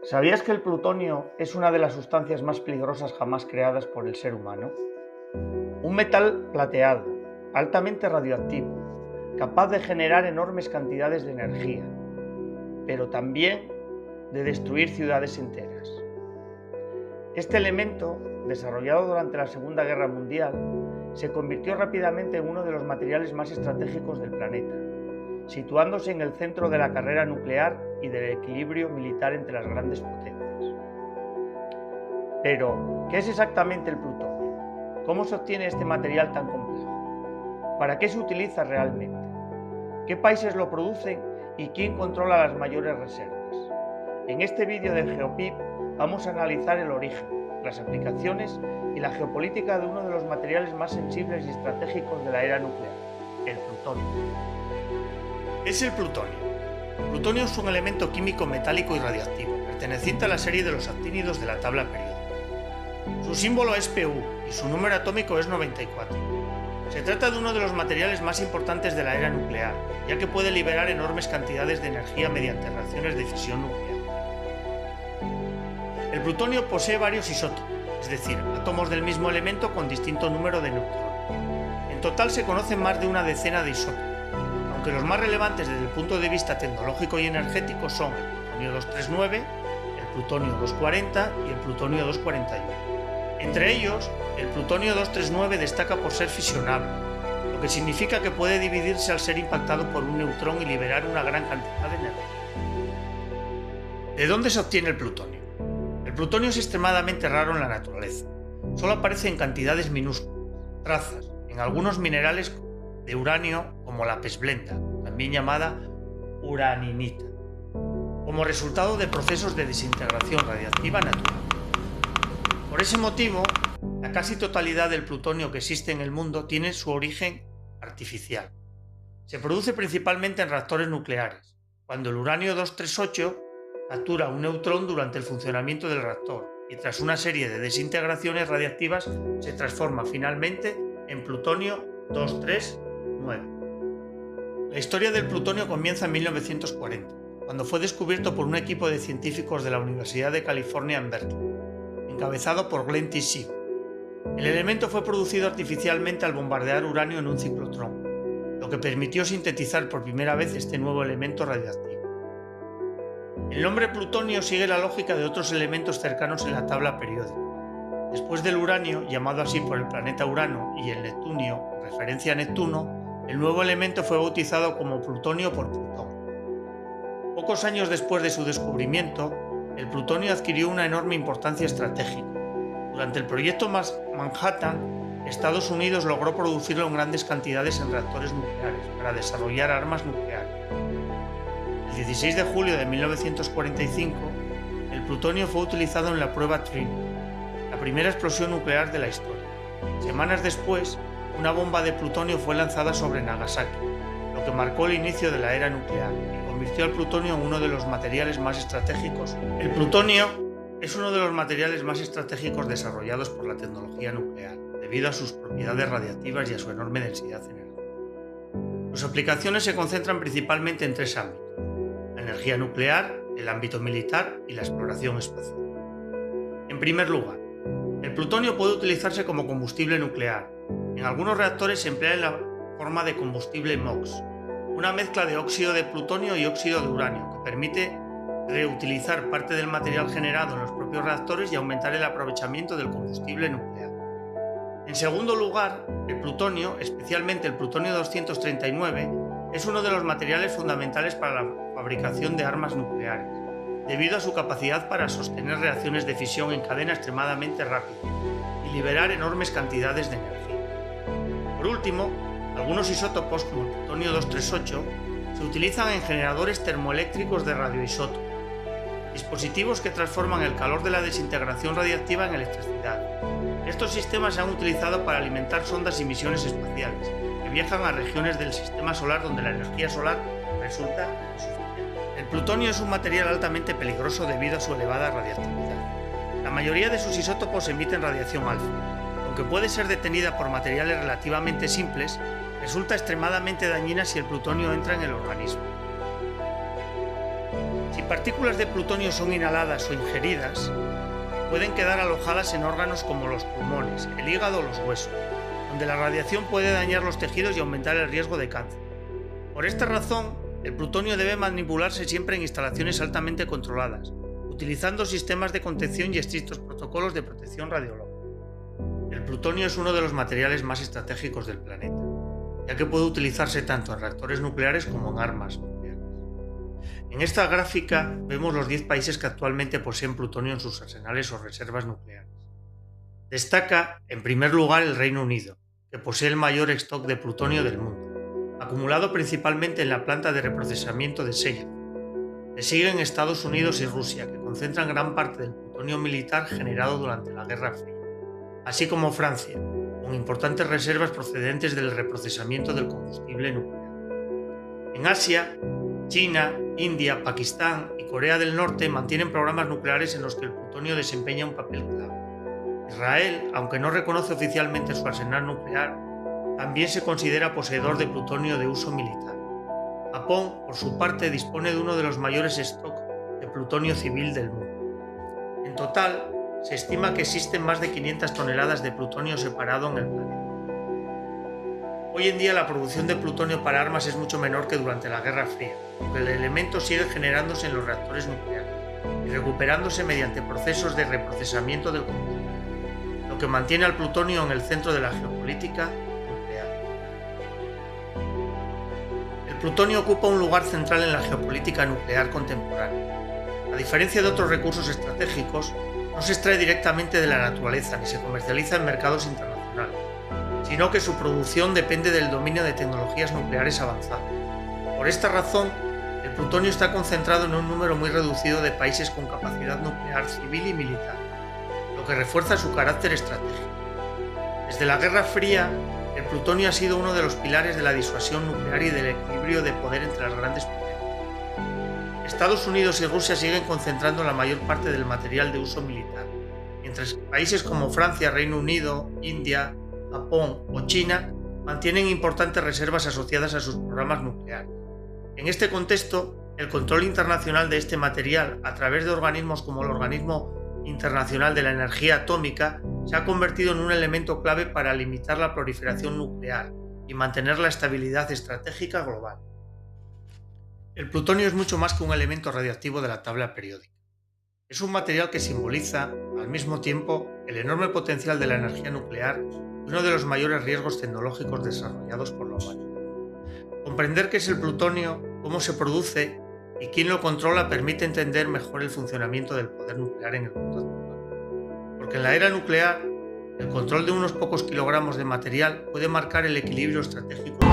¿Sabías que el plutonio es una de las sustancias más peligrosas jamás creadas por el ser humano? Un metal plateado, altamente radioactivo, capaz de generar enormes cantidades de energía, pero también de destruir ciudades enteras. Este elemento, desarrollado durante la Segunda Guerra Mundial, se convirtió rápidamente en uno de los materiales más estratégicos del planeta, situándose en el centro de la carrera nuclear y del equilibrio militar entre las grandes potencias. Pero, ¿qué es exactamente el plutonio? ¿Cómo se obtiene este material tan complejo? ¿Para qué se utiliza realmente? ¿Qué países lo producen y quién controla las mayores reservas? En este vídeo de GeoPip vamos a analizar el origen, las aplicaciones y la geopolítica de uno de los materiales más sensibles y estratégicos de la era nuclear, el plutonio. ¿Qué es el plutonio? El plutonio es un elemento químico metálico y radiactivo, perteneciente a la serie de los actínidos de la tabla periódica. Su símbolo es Pu y su número atómico es 94. Se trata de uno de los materiales más importantes de la era nuclear, ya que puede liberar enormes cantidades de energía mediante reacciones de fisión nuclear. El plutonio posee varios isótopos, es decir, átomos del mismo elemento con distinto número de neutrones. En total se conocen más de una decena de isótopos, aunque los más relevantes desde el punto de vista tecnológico y energético son el plutonio 239, el plutonio 240 y el plutonio 241. Entre ellos, el plutonio 239 destaca por ser fisionable, lo que significa que puede dividirse al ser impactado por un neutrón y liberar una gran cantidad de energía. ¿De dónde se obtiene el plutonio? El plutonio es extremadamente raro en la naturaleza. Solo aparece en cantidades minúsculas, trazas, en algunos minerales de uranio como la pesblenda, también llamada uraninita, como resultado de procesos de desintegración radiactiva natural. Por ese motivo, la casi totalidad del plutonio que existe en el mundo tiene su origen artificial. Se produce principalmente en reactores nucleares, cuando el uranio 238 captura un neutrón durante el funcionamiento del reactor y tras una serie de desintegraciones radiactivas se transforma finalmente en plutonio 239. La historia del plutonio comienza en 1940, cuando fue descubierto por un equipo de científicos de la Universidad de California en Berkeley, encabezado por Glenn T. Sieg. El elemento fue producido artificialmente al bombardear uranio en un ciclotrón, lo que permitió sintetizar por primera vez este nuevo elemento radiactivo. El nombre plutonio sigue la lógica de otros elementos cercanos en la tabla periódica. Después del uranio, llamado así por el planeta Urano, y el neptunio, en referencia a Neptuno, el nuevo elemento fue bautizado como plutonio por Plutón. Pocos años después de su descubrimiento, el plutonio adquirió una enorme importancia estratégica. Durante el proyecto Manhattan, Estados Unidos logró producirlo en grandes cantidades en reactores nucleares para desarrollar armas nucleares. El 16 de julio de 1945, el plutonio fue utilizado en la prueba Trinity, la primera explosión nuclear de la historia. Semanas después, una bomba de plutonio fue lanzada sobre Nagasaki, lo que marcó el inicio de la era nuclear y convirtió al plutonio en uno de los materiales más estratégicos. El plutonio es uno de los materiales más estratégicos desarrollados por la tecnología nuclear, debido a sus propiedades radiactivas y a su enorme densidad energética. Sus aplicaciones se concentran principalmente en tres ámbitos: la energía nuclear, el ámbito militar y la exploración espacial. En primer lugar, el plutonio puede utilizarse como combustible nuclear. En algunos reactores se emplea en la forma de combustible MOX, una mezcla de óxido de plutonio y óxido de uranio que permite reutilizar parte del material generado en los propios reactores y aumentar el aprovechamiento del combustible nuclear. En segundo lugar, el plutonio, especialmente el plutonio 239, es uno de los materiales fundamentales para la fabricación de armas nucleares, debido a su capacidad para sostener reacciones de fisión en cadena extremadamente rápidas y liberar enormes cantidades de energía. Por último, algunos isótopos, como el plutonio 238, se utilizan en generadores termoeléctricos de radioisótopos, dispositivos que transforman el calor de la desintegración radiactiva en electricidad. Estos sistemas se han utilizado para alimentar sondas y misiones espaciales, que viajan a regiones del sistema solar donde la energía solar resulta insuficiente. El plutonio es un material altamente peligroso debido a su elevada radiactividad. La mayoría de sus isótopos emiten radiación alfa. Aunque puede ser detenida por materiales relativamente simples, resulta extremadamente dañina si el plutonio entra en el organismo. Si partículas de plutonio son inhaladas o ingeridas, pueden quedar alojadas en órganos como los pulmones, el hígado o los huesos, donde la radiación puede dañar los tejidos y aumentar el riesgo de cáncer. Por esta razón, el plutonio debe manipularse siempre en instalaciones altamente controladas, utilizando sistemas de contención y estrictos protocolos de protección radiológica. El plutonio es uno de los materiales más estratégicos del planeta, ya que puede utilizarse tanto en reactores nucleares como en armas nucleares. En esta gráfica vemos los 10 países que actualmente poseen plutonio en sus arsenales o reservas nucleares. Destaca, en primer lugar, el Reino Unido, que posee el mayor stock de plutonio del mundo, acumulado principalmente en la planta de reprocesamiento de Sellafield. Le siguen Estados Unidos y Rusia, que concentran gran parte del plutonio militar generado durante la Guerra Fría, así como Francia, con importantes reservas procedentes del reprocesamiento del combustible nuclear. En Asia, China, India, Pakistán y Corea del Norte mantienen programas nucleares en los que el plutonio desempeña un papel clave. Israel, aunque no reconoce oficialmente su arsenal nuclear, también se considera poseedor de plutonio de uso militar. Japón, por su parte, dispone de uno de los mayores stocks de plutonio civil del mundo. En total, se estima que existen más de 500 toneladas de plutonio separado en el planeta. Hoy en día la producción de plutonio para armas es mucho menor que durante la Guerra Fría, aunque el elemento sigue generándose en los reactores nucleares y recuperándose mediante procesos de reprocesamiento del combustible, lo que mantiene al plutonio en el centro de la geopolítica nuclear. El plutonio ocupa un lugar central en la geopolítica nuclear contemporánea. A diferencia de otros recursos estratégicos, no se extrae directamente de la naturaleza ni se comercializa en mercados internacionales, sino que su producción depende del dominio de tecnologías nucleares avanzadas. Por esta razón, el plutonio está concentrado en un número muy reducido de países con capacidad nuclear civil y militar, lo que refuerza su carácter estratégico. Desde la Guerra Fría, el plutonio ha sido uno de los pilares de la disuasión nuclear y del equilibrio de poder entre las grandes potencias. Estados Unidos y Rusia siguen concentrando la mayor parte del material de uso militar, mientras que países como Francia, Reino Unido, India, Japón o China mantienen importantes reservas asociadas a sus programas nucleares. En este contexto, el control internacional de este material a través de organismos como el Organismo Internacional de la Energía Atómica se ha convertido en un elemento clave para limitar la proliferación nuclear y mantener la estabilidad estratégica global. El plutonio es mucho más que un elemento radiactivo de la tabla periódica. Es un material que simboliza, al mismo tiempo, el enorme potencial de la energía nuclear y uno de los mayores riesgos tecnológicos desarrollados por la humanidad. Comprender qué es el plutonio, cómo se produce y quién lo controla permite entender mejor el funcionamiento del poder nuclear en el mundo actual. Porque en la era nuclear, el control de unos pocos kilogramos de material puede marcar el equilibrio estratégico